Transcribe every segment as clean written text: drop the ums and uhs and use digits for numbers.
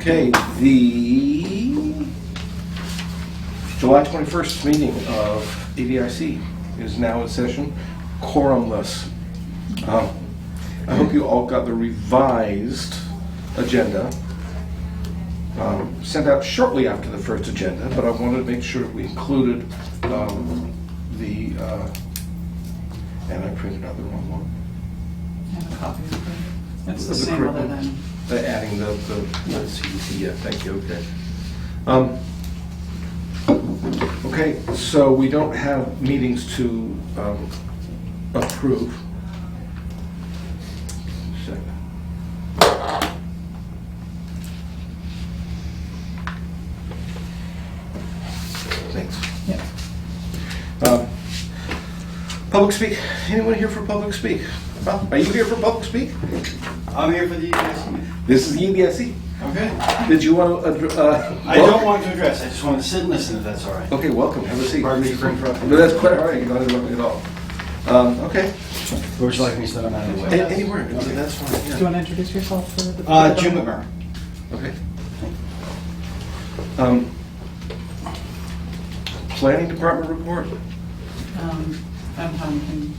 Okay, the July 21st meeting of ADIC is now in session, quorumless. I hope you all got the revised agenda, sent out shortly after the first agenda, but I wanted to make sure we included and I printed out the wrong one. I have a copy of it. It's the same other than... Adding the CDC, yeah, thank you, okay. Okay, so we don't have meetings to approve. Thanks. Yeah. Public speak. Anyone here for public speak? Are you here for public speak? I'm here for the EDIC. This is the EDIC. Okay. Did you want to? I don't want to address. I just want to sit and listen, if that's all right. Okay, welcome. Have a seat. Pardon me for interrupting. No, that's quite all right. You're not interrupting at all. Okay. Where would you like me to sit? I'm out of the way. Anywhere. Okay, that's fine. Do you want to introduce yourself for the... Jim McMurray. Okay. Planning department report. I don't have anything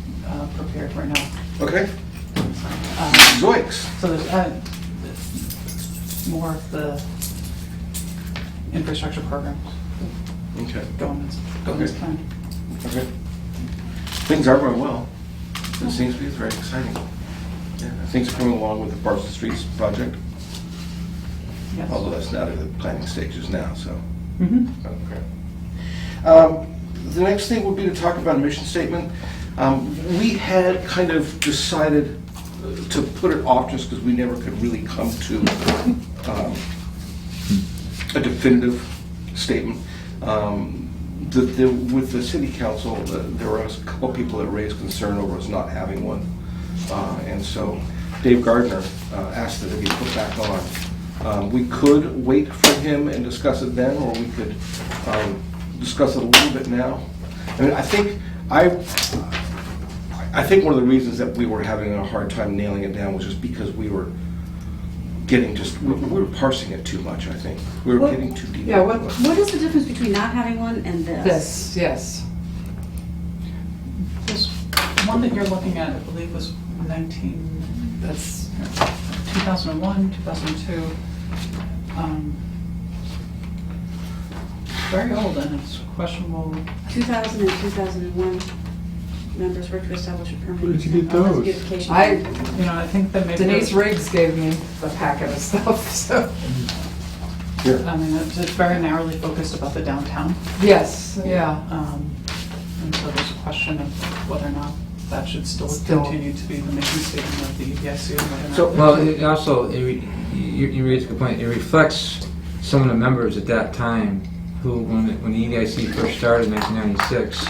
prepared right now. Okay. Um, Zoiks. So there's more of the infrastructure programs Okay. going as planned. Okay. Things are going well. It seems to be very exciting. Yeah, things are coming along with the Parsons Streets project, Yes. although that's not at the planning stages now, so. Mm-hmm. Okay. The next thing would be to talk about a mission statement. We had kind of decided to put it off just because we never could really come to a definitive statement. With the city council, there were a couple of people that raised concern over us not having one. And so Dave Gardner asked that it be put back on. We could wait for him and discuss it then, or we could discuss it a little bit now. I mean, I think one of the reasons that we were having a hard time nailing it down was just because we were getting we were parsing it too much, I think. We were getting too deep. Yeah, what is the difference between not having one and this? This, yes. This one that you're looking at, I believe, was 2001, 2002. Very old, and it's questionable. 2000 and 2001 members were to establish a permanent. Where did you get those? beautification I, plan. I think that maybe... Denise Riggs gave me the packet of stuff, so. Here. I mean, it's very narrowly focused about the downtown. Yes, yeah. And so there's a question of whether or not that should still continue to be the mission statement of the EDIC, or whether or not... So- Well, it also, you raised a good point. It reflects some of the members at that time who, when the EDIC first started in 1996,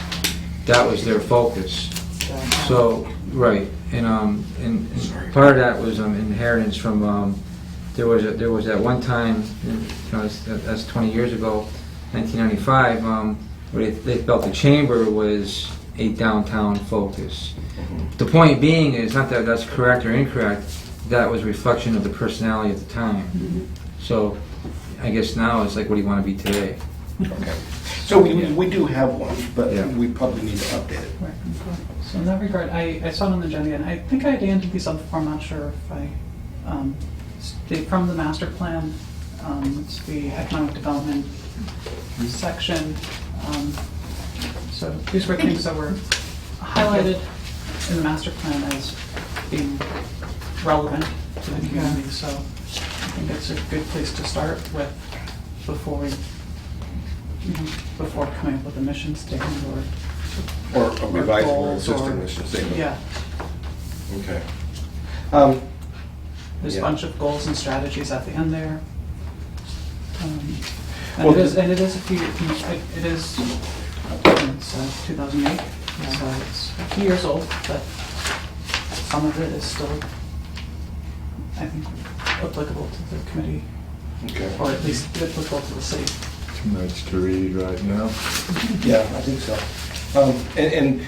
that was their focus. So, right, and part of that was inheritance from, there was at one time, that's 20 years ago, 1995, where they felt the chamber was a downtown focus. The point being is not that that's correct or incorrect, that was a reflection of the personality at the time. So I guess now it's like, what do you want to be today? Okay. So we do have one, but Yeah. we probably need to update it. Right, okay. So in that regard, I saw it on the agenda, and I think I had handed these up before, I'm not sure if I, from the master plan, it's the economic development section. So these were things that were highlighted in the master plan as being relevant to the community, so I think it's a good place to start with before coming up with a mission statement Or a revising or goals existing or- mission statement. Yeah, Okay. there's Yeah. a bunch of goals and strategies at the end there. Well, And it is a few, it is, it's 2008, so it's a few years old, but some of it is still, I think, applicable to the committee, Okay. or at least applicable to the city. Too much to read right now. Yeah, I think so. And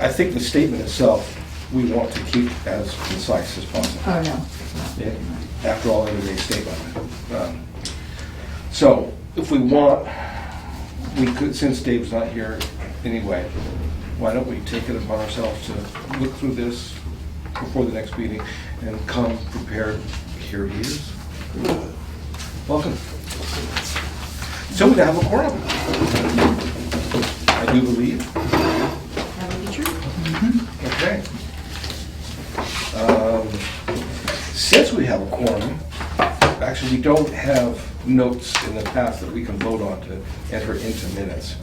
I think the statement itself, we want to keep as concise as possible. Oh, no. Yeah. after all, in a statement. So if we want, we could, since Dave's not here anyway, why don't we take it upon ourselves to look through this before the next meeting and come prepared. Here he is. Welcome. So we have a quorum, I do believe. That would be true. Okay. Since we have a quorum, actually, we don't have notes in the past that we can vote on to enter into minutes.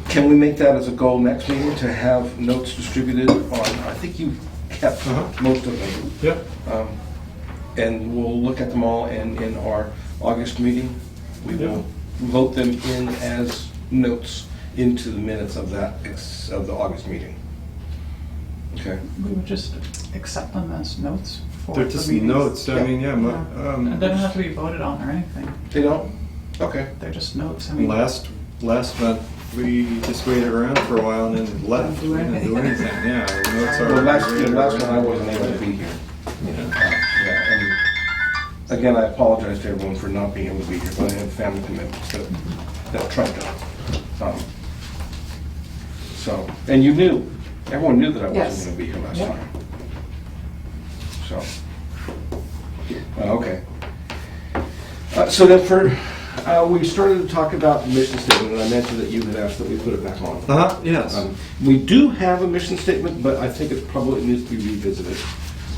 Can we make that as a goal next meeting, to have notes distributed on, I think you kept most of them. Yep. And we'll look at them all, and in our August meeting, we will vote them in as notes into the minutes of that, of the August meeting. Okay. We would just accept them as notes for They're the just meetings. notes, I mean, yeah. And they don't have to be voted on or anything. They don't? Okay. They're just notes. I mean, Last month, we just waited around for a while and then left. do We didn't do anything, yeah. The notes are. Well, last one I wasn't able to be here. Yeah, and again, I apologize to everyone for not being able to be here, but I have family commitments that trumped up. So, and you knew, everyone knew that I Yes. wasn't going to be here last Yep. time. So, okay. So then we started to talk about the mission statement, and I mentioned that you had asked that we put it back on. Yes. We do have a mission statement, but I think it probably needs to be revisited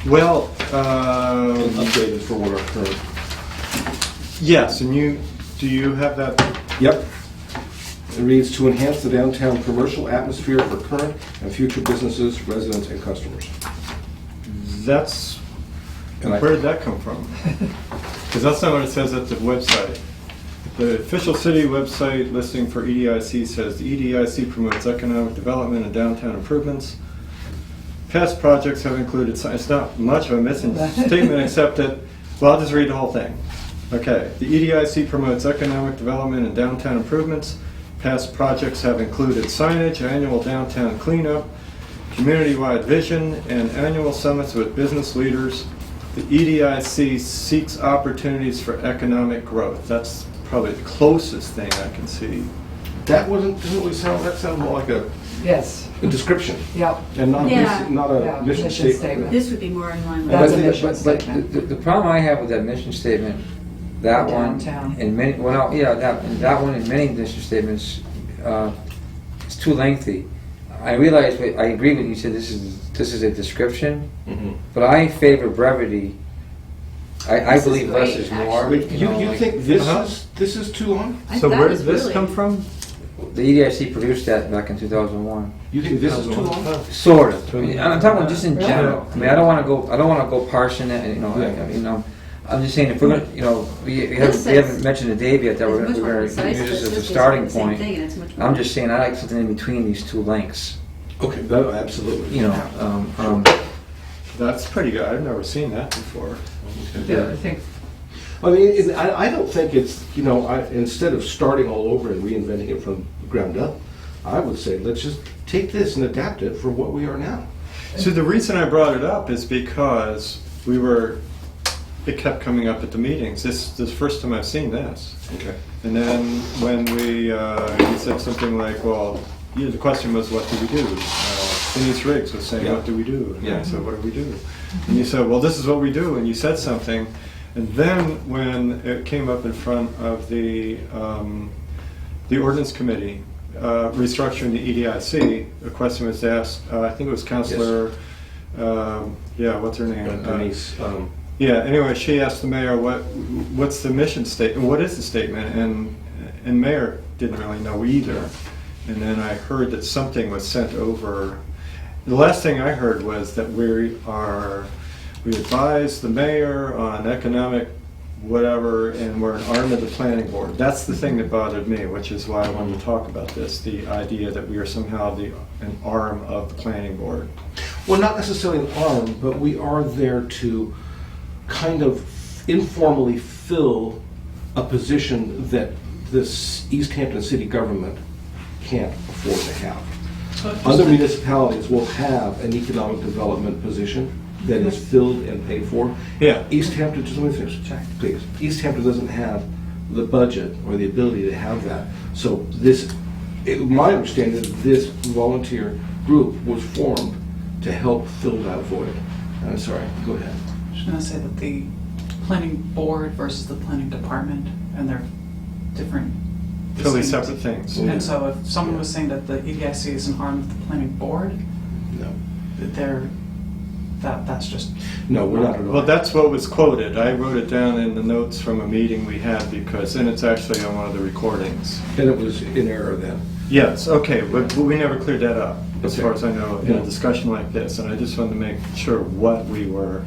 Well, and updated for what our current. yes, and do you have that? Yep. It reads, to enhance the downtown commercial atmosphere for current and future businesses, residents, and customers. That's, And I- where did that come from? Because that's not what it says at the website. The official city website listing for EDIC says the EDIC promotes economic development and downtown improvements. Past projects have included, it's not much of a mission statement except that, well, I'll just read the whole thing. Okay, the EDIC promotes economic development and downtown improvements. Past projects have included signage, annual downtown cleanup, community-wide vision, and annual summits with business leaders. The EDIC seeks opportunities for economic growth. That's probably the closest thing I can see. That doesn't really sound, that sounds more like a Yes, description yep. and not Yeah. not Yeah, a mission statement. This would be more in line with. That's a But- mission but statement. the problem I have with that mission statement, that one, Downtown. and many, well, no, yeah, that one and many mission statements, it's too lengthy. I realize, I agree with you, said this is a description, Mhm. but I favor brevity. I This is believe less great, is more. Wait, you know, like- think this Uh-huh. this is too long? So That where was does this really- come from? The EDIC produced that back in 2001. You think this is too long? Sort of. I mean, I'm talking about just in Really? general. I mean, I don't want to go parsing it. You know, Yeah. I'm just saying if we're gonna, we This haven't says- mentioned to Dave yet that It's we're much more going concise, to but use this as a this is starting the same point. thing, and it's much more- I'm just saying I like something in between these two lengths. Okay, absolutely. You know, That's pretty good. I've never seen that before. Yeah, I think, I mean, I don't think it's, instead of starting all over and reinventing it from the ground up, I would say let's just take this and adapt it for what we are now. So the reason I brought it up is because it kept coming up at the meetings. This is the first time I've seen this. Okay. And then when he said something like, well, the question was, what do we do? Denise Riggs was saying, Yeah. what do we do? And I Yeah. said, what do we do? And you said, well, this is what we do. And you said something. And then when it came up in front of the ordinance committee, restructuring the EDIC, a question was asked, I think it was Councilor, what's her name? Denise, Yeah, anyway, she asked the mayor, what's the mission statement? What is the statement? And mayor didn't really know either. And then I heard that something was sent over. The last thing I heard was that we advise the mayor on economic whatever, and we're an arm of the planning board. That's the thing that bothered me, which is why I wanted to talk about this, the idea that we are somehow an arm of the planning board. well, not necessarily an arm, but we are there to kind of informally fill a position that this Easthampton city government can't afford to have. so Other municipalities will have an economic development position, that is filled and paid for. Yeah. Easthampton, just let me finish, please. Easthampton doesn't have the budget or the ability to have that. So my understanding is this volunteer group was formed to help fill that void. I'm sorry, go ahead. I was gonna say that the planning board versus the planning department, and they're different. Totally distinct- separate things. And so if someone was saying that the EDIC is an arm of the planning board, No. that's just, No, we're not at all. Well, that's what was quoted. I wrote it down in the notes from a meeting we had because, and it's actually on one of the recordings. And it was in error then. Yes, okay, but we never cleared that up, as Okay. far as I know, in Yeah. a discussion like this, and I just wanted to make sure what we were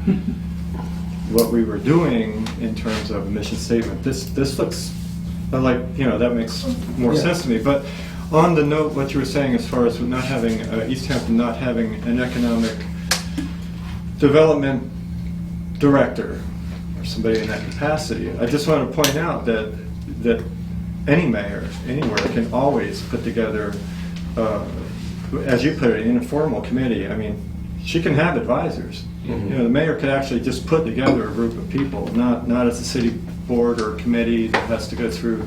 doing in terms of a mission statement. This looks like, that makes more Yeah. sense to me, but on the note, what you were saying as far as not having, Easthampton not having an economic development director, or somebody in that capacity, I just want to point out that any mayor, anywhere, can always put together, as you put it, an informal committee. I mean, she can have advisors. Mhm. The mayor could actually just put together a group of people, not as a city board or committee that has to go through,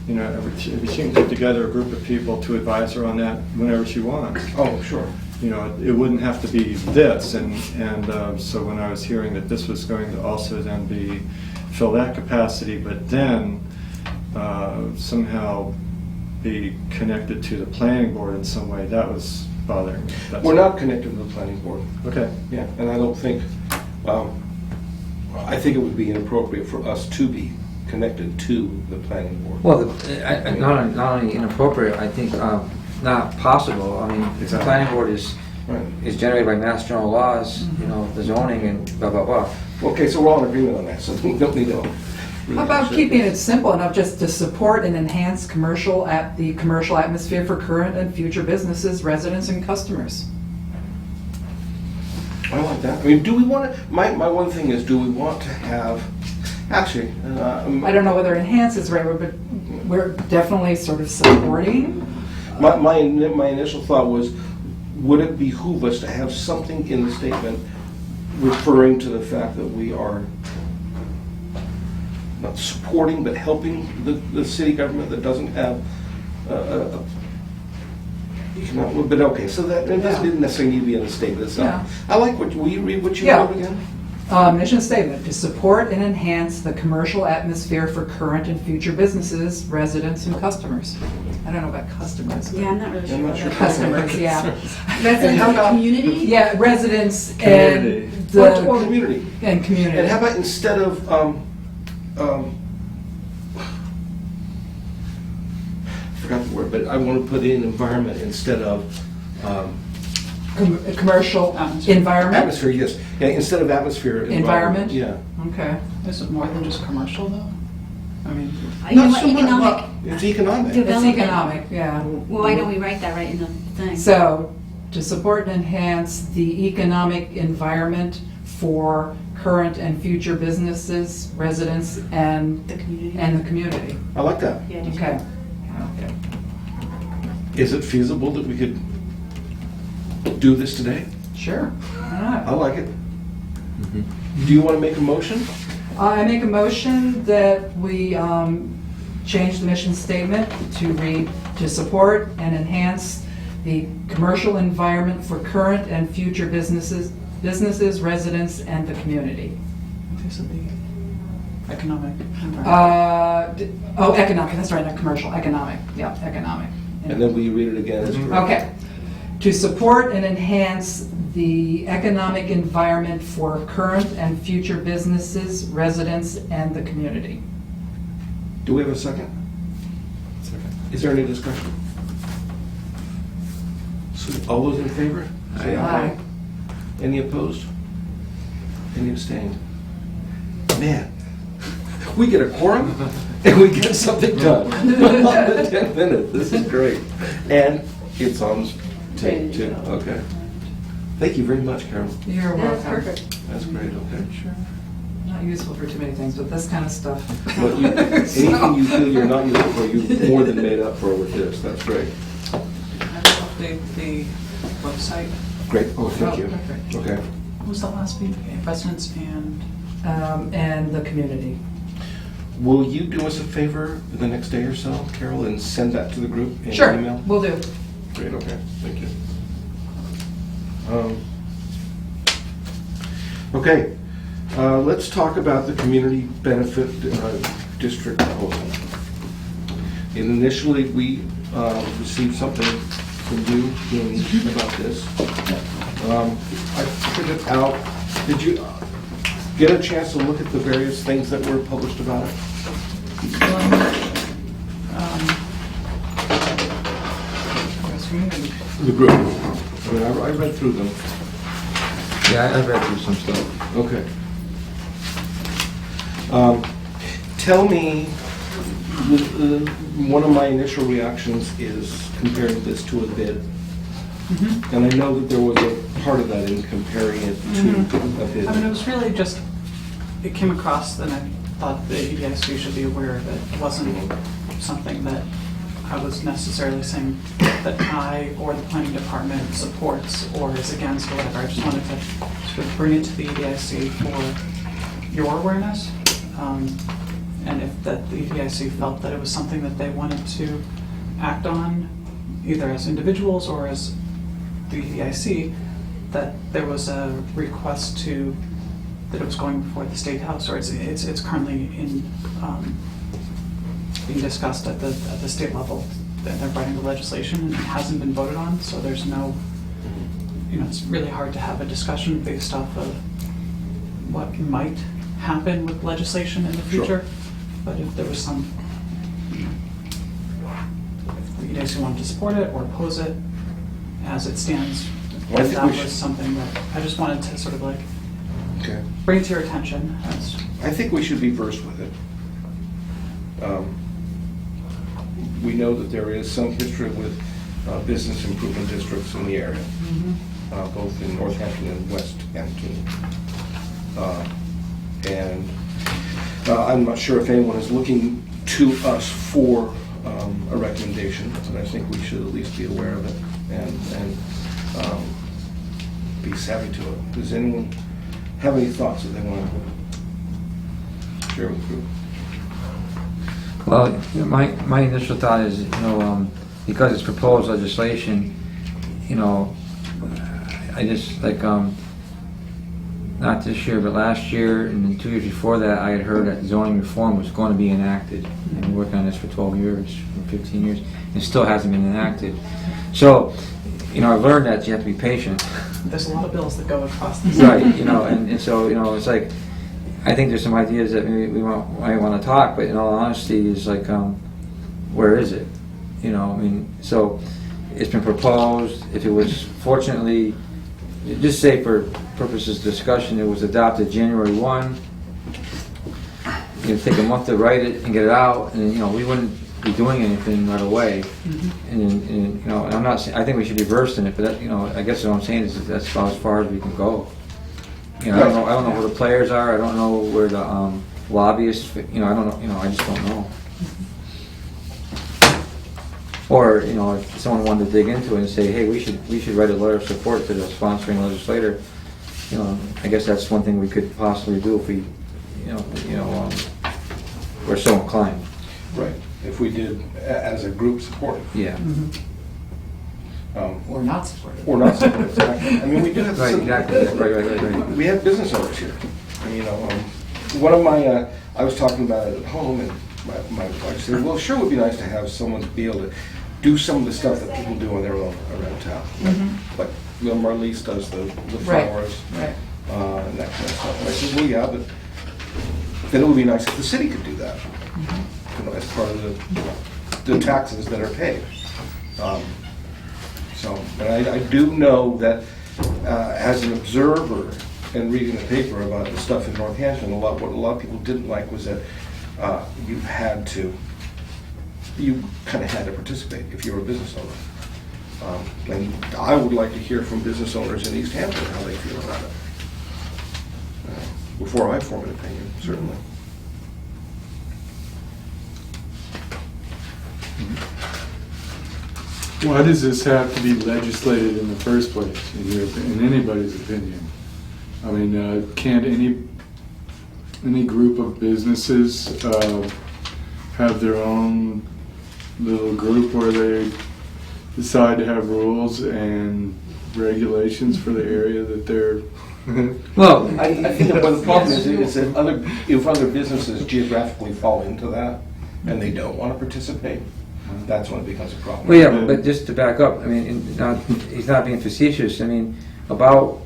she can put together a group of people to advise her on that whenever she wants. Oh, sure. It wouldn't have to be this, and so when I was hearing that this was going to also then fill that capacity, but then somehow be connected to the planning board in some way, that was bothering me. We're not connected to the planning board. Okay. Yeah, and I don't think, I think it would be inappropriate for us to be connected to the planning board. Well, not only inappropriate, I think not possible. I mean, the Exactly. planning board is Right. generated by mass general laws, the zoning and blah, blah, blah. Okay, so we're all in agreement on that, so we don't need to. How about keeping it simple enough just to support and enhance the commercial atmosphere for current and future businesses, residents, and customers? I like that. I mean, do we want to, my one thing is, do we want to have, actually, I don't know whether enhance is the right word, but we're definitely sort of supporting. my initial thought was, would it behoove us to have something in the statement referring to the fact that we are not supporting, but helping the city government that doesn't have economic, but okay, so that it doesn't necessarily need to be in the statement itself. Yeah. I like will you read what you Yeah. wrote again? Mission statement, to support and enhance the commercial atmosphere for current and future businesses, residents, and customers. I don't know about customers. but- Yeah, I'm not really sure. I'm not about sure. that. Customers, yeah. Residents how of the about- community? Yeah, residents Community. and Or the, community. and community. And how about instead of, I forgot the word, but I want to put in environment instead of Commercial Atmosphere. environment? atmosphere, yes. Yeah, instead of atmosphere. Environment? Yeah. Okay. is it more than just commercial though? I mean, You know Not what, so much. economic, It's economic. Dev- It's Development. economic, yeah. well, why don't we write that right in the thing? So, to support and enhance the economic environment for current and future businesses, residents, and The community? the community. I like that. Yeah, did you- Okay. Is it feasible that we could do this today? Sure. Why I not? like it. Do you want to make a motion? I make a motion that we change the mission statement to read, to support and enhance the commercial environment for current and future businesses, residents, and the community. they said the economic environment. Economic, that's right, not commercial, economic, yeah, economic. And then will you read it again? Okay. To support and enhance the economic environment for current and future businesses, residents, and the community. Do we have a second? Is there any discussion? So all those in favor? Say Aye. Any opposed? Any abstained? Man, we get a quorum and we get something done. 10 minutes, this is great. And it's on tape too, okay. Thank you very much, Carol. You're That's welcome. perfect. That's great, okay. Not useful for too many things, but this kind of stuff. But anything you feel you're not useful for, you've more than made up for with this, that's great. I will update the website. Great, oh, thank you. perfect. Okay. What was the last piece? Residents and, And the community. Will you do us a favor the next day or so, Carol, and send that to the group in Sure, email? will do. Great, okay, thank you. Okay, let's talk about the community benefit district proposal. And initially, we received something from you, Dean, about this. I printed out, did you get a chance to look at the various things that were published about it? The group. I mean, I read through them. Yeah, I've read through some stuff. Okay. Tell me, one of my initial reactions is comparing this to a bid. And I know that there was a part of that in comparing it to a bid. I mean, it was really just, it came across and I thought the EDIC should be aware of it. It wasn't something that I was necessarily saying that I or the planning department supports or is against or whatever. I just wanted to sort of bring it to the EDIC for your awareness. And if that the EDIC felt that it was something that they wanted to act on, either as individuals or as the EDIC, that there was a request to, that it was going before the State House, or it's currently in, being discussed at the state level. They're writing the legislation and it hasn't been voted on, so there's no, you know, it's really hard to have a discussion based off of what might happen with legislation in the Sure. future. But if there was some, you know, if the EDIC wanted to support it or oppose it as it stands, Well, I think that we was should- something that I just wanted to sort of like Okay. bring it to your attention as, I think we should be versed with it. We know that there is some history with business improvement districts in the area, both in Northampton and Westhampton. And I'm not sure if anyone is looking to us for a recommendation, but I think we should at least be aware of it and be savvy to it. Does anyone have any thoughts that they want to share with the group? Well, my initial thought is, you know, because it's proposed legislation, you know, I just like, not this year, but last year and then 2 years before that, I had heard that zoning reform was going to be enacted. I've been working on this for 12 years, for 15 years, and it still hasn't been enacted. So, you know, I've learned that you have to be patient. there's a lot of bills that go across this. Right, you know, and so, you know, it's like, I think there's some ideas that maybe might want to talk, but in all honesty, it's like, where is it? You know, I mean, so it's been proposed. If it was, fortunately, just say for purposes of discussion, it was adopted January 1. It'd take a month to write it and get it out, and you know, we wouldn't be doing anything right away. And you know, I'm not saying, I think we should be versed in it, but that, you know, I guess what I'm saying is that's about as far as we can go. You know, I don't know where the players are. I don't know where the lobbyists. You know, I don't know. You know, I just don't know. Or you know, if someone wanted to dig into it and say, hey, we should write a letter of support to the sponsoring legislator. You know, I guess that's one thing we could possibly do if we, we're so inclined. Right, if we did as a group support it. Yeah. Or not supported. Or not support it, exactly. I mean, we do have Right. some. Exactly. Right. We have business owners here. I mean, one of my, I was talking about it at home, and my wife said, well, sure would be nice to have someone to be able to do some of the stuff that people do on their own around town. Like, you know, Marlise does the Right. flowers, Right. and that kind of stuff. And I said, well, yeah, but then it would be nice if the city could do that, you know, as part of the taxes that are paid. So, and I do know that as an observer and reading the paper about the stuff in Northampton, what a lot of people didn't like was that you kind of had to participate if you were a business owner. And I would like to hear from business owners in Easthampton how they feel about it. Before I form an opinion, certainly. Why does this have to be legislated in the first place, in anybody's opinion? I mean, can't any group of businesses have their own little group where they decide to have rules and regulations for the area that they're... Well, I think that one of the problem is that if other businesses geographically fall into that and they don't want to participate, that's when it becomes a problem. well, yeah, but just to back up, I mean, he's not being facetious. I mean, about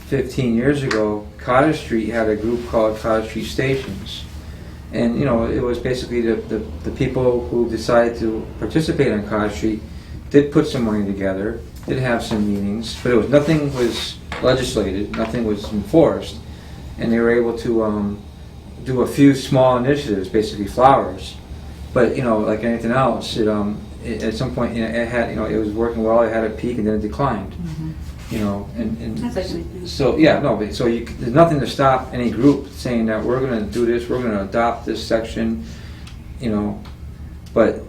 15 years ago, Cottage Street had a group called Cottage Street Stations. And, you know, it was basically the people who decided to participate on Cottage Street did put some money together, did have some meetings, but nothing was legislated, nothing was enforced, and they were able to do a few small initiatives, basically flowers. But, you know, like anything else, at some point, you know, it had, you know, it was working well, it had a peak and then it declined. You know, and That's like anything. so yeah, no, but so there's nothing to stop any group saying that we're going to do this, we're going to adopt this section, you know, but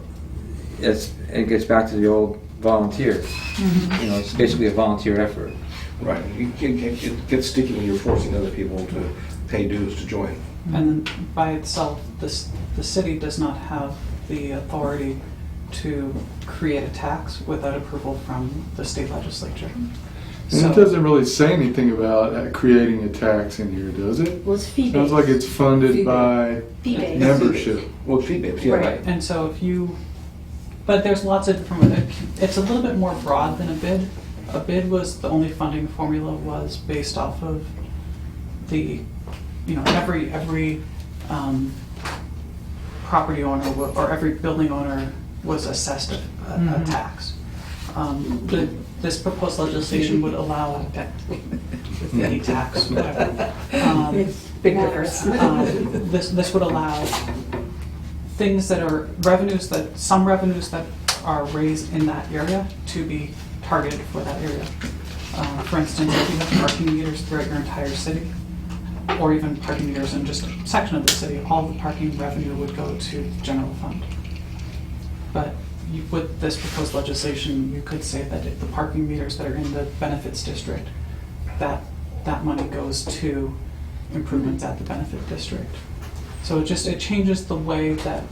it gets back to the old volunteer. You know, it's basically a volunteer effort. Right. It gets sticky when you're forcing other people to pay dues to join. And then by itself, the city does not have the authority to create a tax without approval from the state legislature. And it doesn't really say anything about creating a tax in here, does it? Well, it's fee-based. Sounds like it's funded by Fee-based. membership. Well, fee-based, yeah. Right, and so but there's lots of different, it's a little bit more broad than a bid. A bid was, the only funding formula was based off of the, you know, every property owner or every building owner was assessed a tax. This proposed legislation would allow any tax, whatever. Big difference. This would allow things that are some revenues that are raised in that area to be targeted for that area. For instance, if you have parking meters throughout your entire city, or even parking meters in just a section of the city, all the parking revenue would go to the general fund. But with this proposed legislation, you could say that if the parking meters that are in the benefits district, that money goes to improvements at the benefit district. So it changes the way that,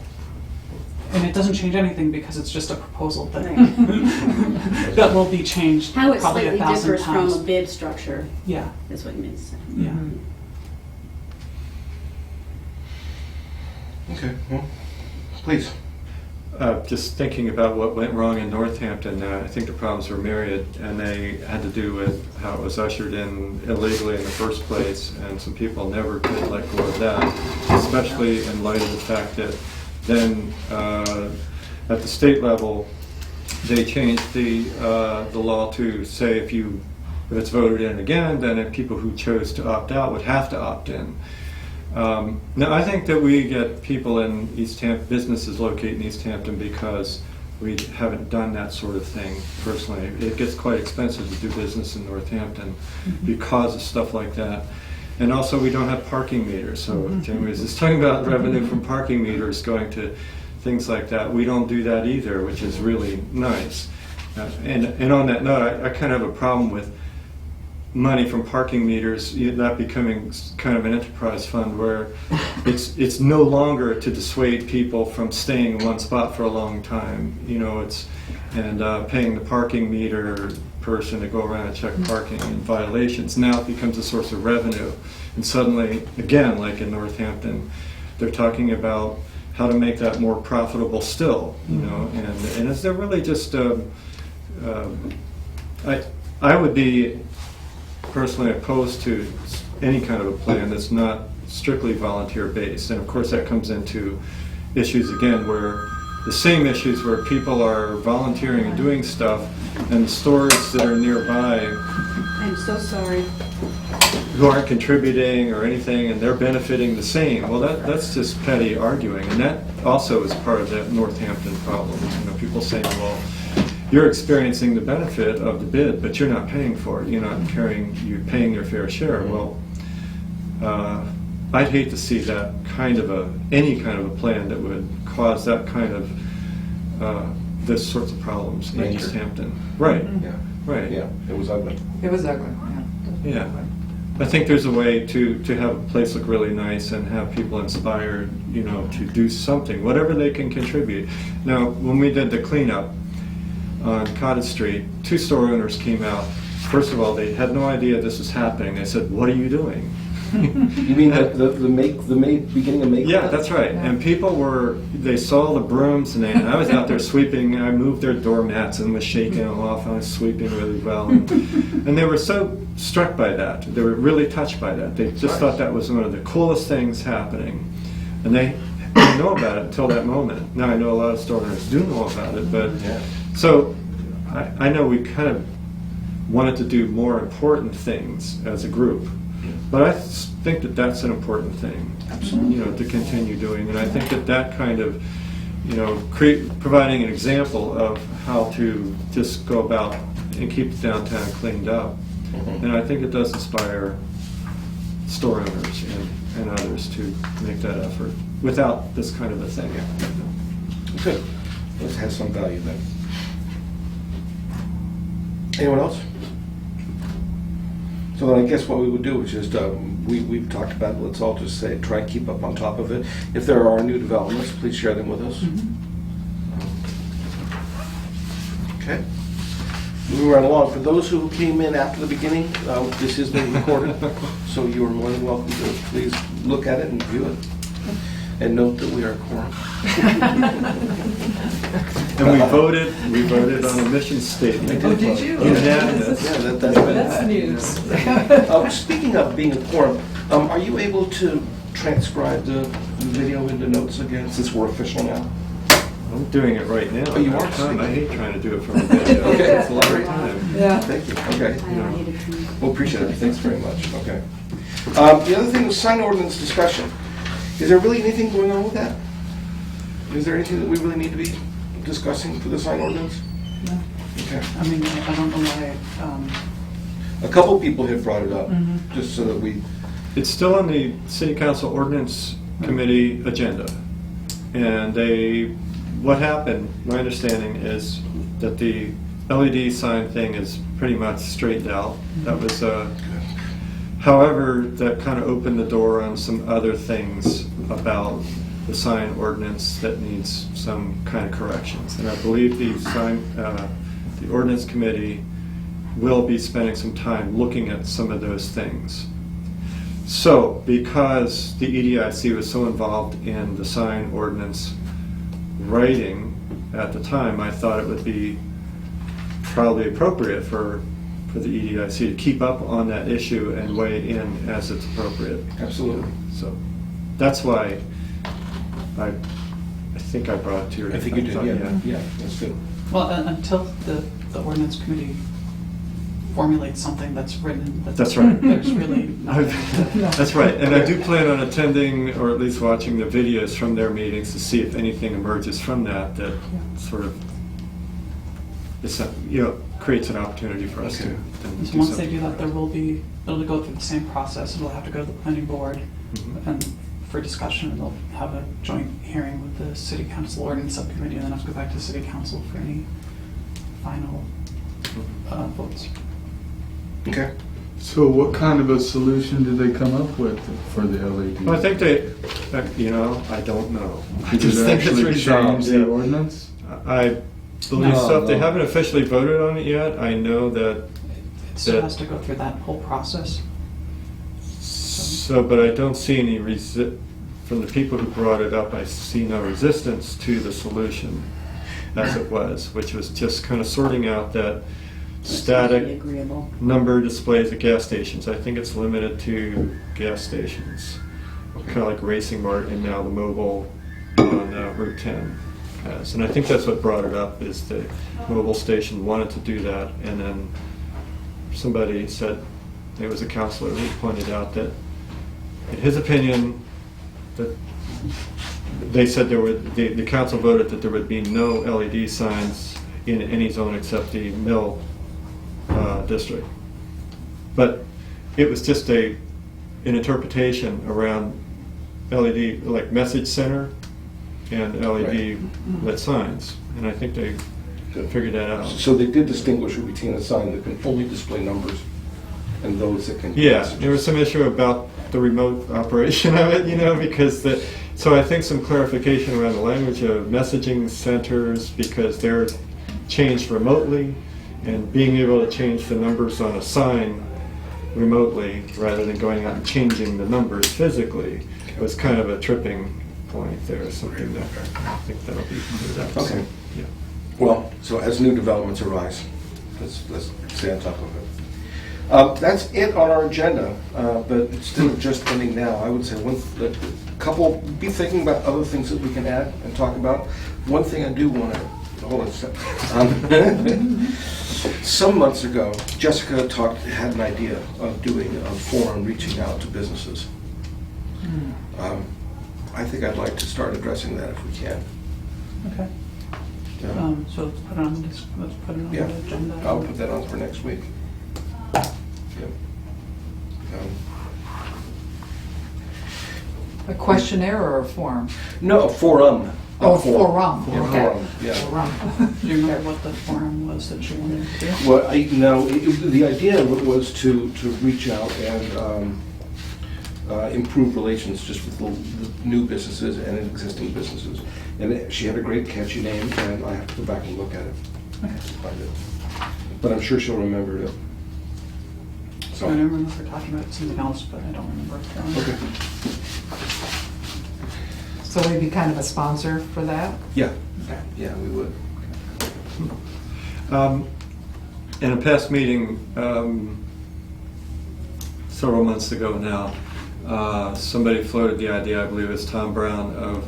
and it doesn't change anything because it's just a proposal that Right. that will be changed How it probably slightly 1,000 differs from times. a bid structure, Yeah, is what you mean to say. yeah. Okay, well, please. Just thinking about what went wrong in Northampton, I think the problems were myriad, and they had to do with how it was ushered in illegally in the first place, and some people never could let go of that, especially in light of the fact that then at the state level, they changed the law to say if it's voted in again, then if people who chose to opt out would have to opt in. Now, I think that we get people in Easthampton, businesses located in Easthampton, because we haven't done that sort of thing personally. It gets quite expensive to do business in Northampton because of stuff like that. And also, we don't have parking meters. So, Jamie was just talking about revenue from parking meters going to things like that. We don't do that either, which is really nice. And on that note, I kind of have a problem with money from parking meters, that becoming kind of an enterprise fund where it's no longer to dissuade people from staying in one spot for a long time. You know, paying the parking meter person to go around and check parking and violations. Now it becomes a source of revenue. And suddenly, again, like in Northampton, they're talking about how to make that more profitable still, you know, and is there really just, I would be personally opposed to any kind of a plan that's not strictly volunteer based. And of course that comes into issues again where the same issues where people are volunteering and doing stuff and the stores that are nearby I'm so sorry. who aren't contributing or anything and they're benefiting the same. Well, that's just petty arguing, and that also is part of that Northampton problem. You know, people saying, well, you're experiencing the benefit of the bid, but you're not paying for it. You're paying your fair share. Well, I'd hate to see that any kind of a plan that would cause that kind of this sorts of problems in Easthampton. Right. Yeah. Right. Yeah, it was ugly. It was ugly, yeah. Yeah. I think there's a way to have a place look really nice and have people inspired, you know, to do something, whatever they can contribute. Now, when we did the cleanup on Cottage Street, 2 store owners came out. First of all, they had no idea this was happening. They said, "What are you doing?" You mean the beginning of May? Yeah, that's right. And people they saw the brooms, and I was out there sweeping. I moved their doormats and was shaking them off. I was sweeping really well. And they were so struck by that. They were really touched by that. They just thought that was one of the coolest things happening. And they didn't know about it until that moment. Now I know a lot of store owners do know about it, but so I know we kind of wanted to do more important things as a group. But I think that that's an important thing, Absolutely. you know, to continue doing. And I think that that kind of, you know, providing an example of how to just go about and keep the downtown cleaned up. Mhm. And I think it does inspire store owners and others to make that effort without this kind of a thing. Good. It has some value then. Anyone else? So then I guess what we would do is just, we've talked about it, let's all just say, try and keep up on top of it. If there are new developments, please share them with us. Okay. Moving right along, for those who came in after the beginning, this is being recorded, so you are more than welcome to please look at it and view it. And note that we are quorum. And we voted on a mission statement. Oh, did you? Unanimous. Yeah, That's news. Speaking of being a quorum, are you able to transcribe the video into notes again, since we're official now? I'm doing it right now. Oh, you are? I hate trying to do it from a video. Okay. It's a lot of time. Yeah. Thank you, okay. I don't need it. Well, appreciate it, thanks very much, okay. The other thing was sign ordinance discussion. Is there really anything going on with that? Is there anything that we really need to be discussing for the sign ordinance? No. Okay. I mean, I don't know why, A couple people had brought it up, Mhm. just so that we, It's still on the City Council Ordinance Committee agenda. And what happened, my understanding is that the LED sign thing is pretty much straightened out. That was, however, that kind of opened the door on some other things about the sign ordinance that needs some kind of corrections. And I believe the ordinance committee will be spending some time looking at some of those things. So, because the EDIC was so involved in the sign ordinance writing at the time, I thought it would be probably appropriate for the EDIC to keep up on that issue and weigh in as it's appropriate. absolutely. So that's why I think I brought it to your I think you did, attention. yeah, that's good. well, until the ordinance committee formulates something that's written. That's right. There's really nothing. That's right, and I do plan on attending, or at least watching the videos from their meetings to see if anything emerges from that sort of, creates an opportunity for us to Okay. then So do once they something. do that, it'll go through the same process. It'll have to go to the planning board Mhm. and for discussion, and they'll have a joint hearing with the city council ordinance subcommittee, and then have to go back to the city council for any final votes. Okay. So what kind of a solution did they come up with for the LED? Well, I think I don't know. I Did just it think it's actually resolved. change the ordinance? I believe No, so. If they no. haven't officially voted on it yet, I know that. It still has to go through that whole process. So, but I don't see any from the people who brought it up, I see no resistance to the solution as it was, which was just kind of sorting out that static Agreeable. number displays at gas stations. I think it's limited to gas stations, kind of like Racing Mart and now the mobile on Route 10 has. And I think that's what brought it up, is the mobile station wanted to do that, and then somebody said, it was a counselor who pointed out that, in his opinion, that they said the council voted that there would be no LED signs in any zone except the mill district. But it was just an interpretation around LED, like message center and LED lit signs. And I think they figured that out. So they did distinguish between a sign that can only display numbers and those that can. Yeah, there was some issue about the remote operation of it, because so I think some clarification around the language of messaging centers, because they're changed remotely, and being able to change the numbers on a sign remotely rather than going out and changing the numbers physically was kind of a tripping point there, something that I think that'll be cleared up. Okay. So, yeah. Well, so as new developments arise, let's stay on top of it. That's it on our agenda, but instead of just ending now, I would say be thinking about other things that we can add and talk about. One thing I do want to, hold on a second. Some months ago, Jessica had an idea of doing a forum reaching out to businesses. I think I'd like to start addressing that if we can. Okay. Yeah. So let's put it on Yeah. the agenda. I'll put that on for next week. Yep. A questionnaire or a form? No, forum. Oh, Not forum. forum, Yeah, okay. forum, yeah. Forum. Do you remember what the forum was that you wanted to do? Well, the idea was to reach out and improve relations just with the new businesses and existing businesses. And she had a great catchy name, and I have to go back and look at it. Okay. Find it. But I'm sure she'll remember it. So I don't remember if we're talking about something else, but I don't remember. Okay. So we'd be kind of a sponsor for that? Yeah, Okay. yeah, we would. In a past meeting, several months ago now, somebody floated the idea, I believe it was Tom Brown, of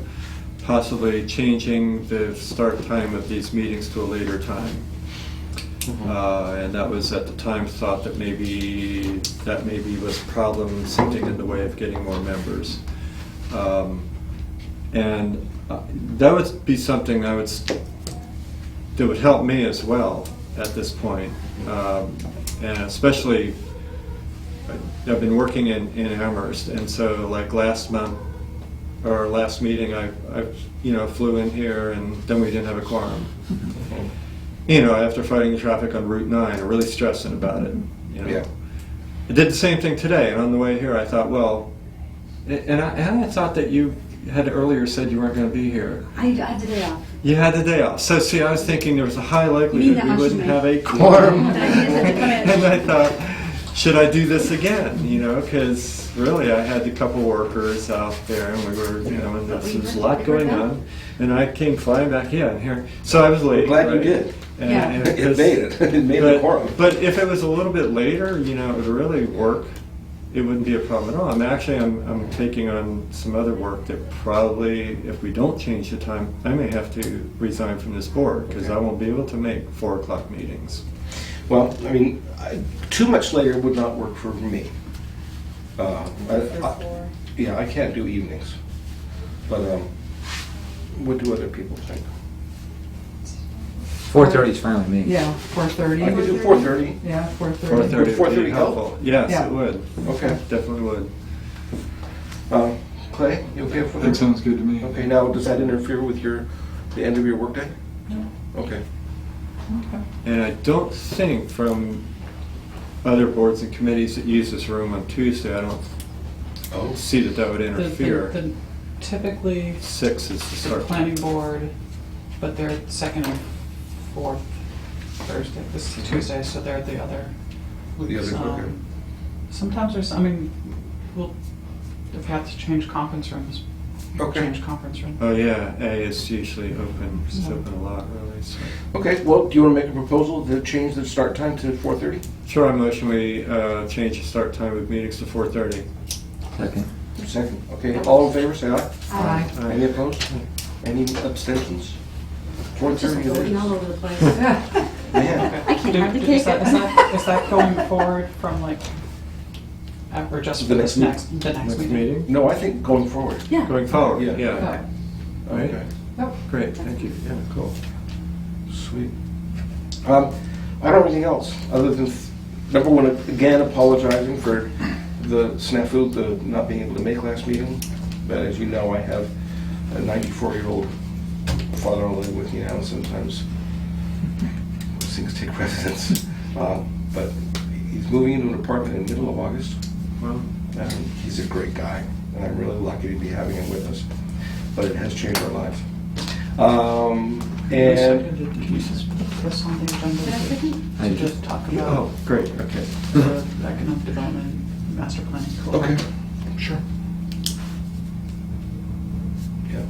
possibly changing the start time of these meetings to a later time. And that was at the time thought that maybe was a problem, something in the way of getting more members. And that would be something that would help me as well at this point. And especially, I've been working in Amherst, and so like last month, or last meeting, I flew in here, and then we didn't have a quorum. After fighting the traffic on Route 9, and really stressing about it. Yeah. I did the same thing today, and on the way here, I thought, well, and I thought that you had earlier said you weren't going to be here. I had the day off. You had the day off. So see, I was thinking there was a high likelihood that we much wouldn't to me. have a quorum. But I just had to come in. And I thought, should I do this again? Because really I had a couple workers out there, and we were, and there was a lot going on. And I came flying back in here. So I was late. Glad you right? did. Yeah. It made it. It made the quorum. But if it was a little bit later, it would really work. It wouldn't be a problem at all. I'm taking on some other work that probably, if we don't change the time, I may have to resign from this board because I won't be able to make 4 o'clock meetings. Well, too much later would not work for me. Yeah, I can't do evenings. But what do other people think? 4:30 is fine with me. Yeah, 4:30. I could do 4:30. Yeah, 4:30. 4:30 would 4:30 be help? helpful. Yes, Yeah. it would. Okay. Definitely would. Clay, you okay for that? That sounds good to me. Okay, now, does that interfere with the end of your workday? No. Okay. Okay. And I don't think from other boards and committees that use this room on Tuesday, I don't Oh. see that would interfere. Typically, 6 is the the start. planning board, but they're second and fourth Thursday, this is Tuesday, so they're the other The weeks. other, okay. Sometimes if we have to change conference rooms, we'll Okay. change conference room. Oh yeah, A is usually open. It's open a lot, really. So. Okay, well, do you want to make a proposal to change the start time to 4:30? Sure, I motion we change the start time of meetings to 4:30. Second. Second. Okay, all in favor, say aye. Aye. Any opposed? Any abstentions? Just 4:30 it voting all is. over the place. Man. I can't hardly Is take that- it. Is that going forward from or just The for next this the next Next meeting? meeting? No, I think going forward. Yeah. Going forward, Yeah. yeah. Okay. Right? Okay. Yep. Great, thank you. Yeah, cool. Sweet. I don't have anything else, other than, number one, again, apologizing for the snafu, the not being able to make last meeting. But as you know, I have a 94-year-old father-in-law living with me now, and sometimes those things take precedence. But He's moving into an apartment in the middle of August. Well, And he's a great guy, and I'm really lucky to be having him with us. But it has changed our lives. And Can you just put this on the agenda to just talk oh, about great. Okay. the economic development master plan? Okay. Sure. Yeah.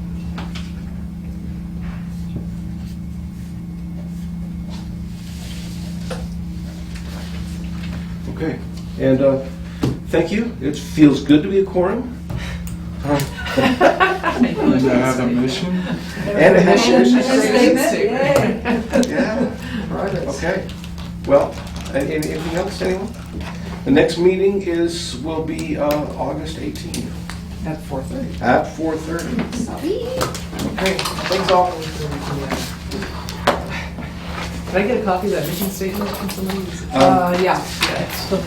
Okay. And thank you. It feels good to be a quorum. And to have a mission? And a mission. Statement, yay. Yeah. Progress. Okay. Well, anything else, anyone? The next meeting will be August 18th At 4:30. at 4:30. Okay, thanks all. Can I get a copy of that mission statement from somebody? Yeah. Yeah, it's still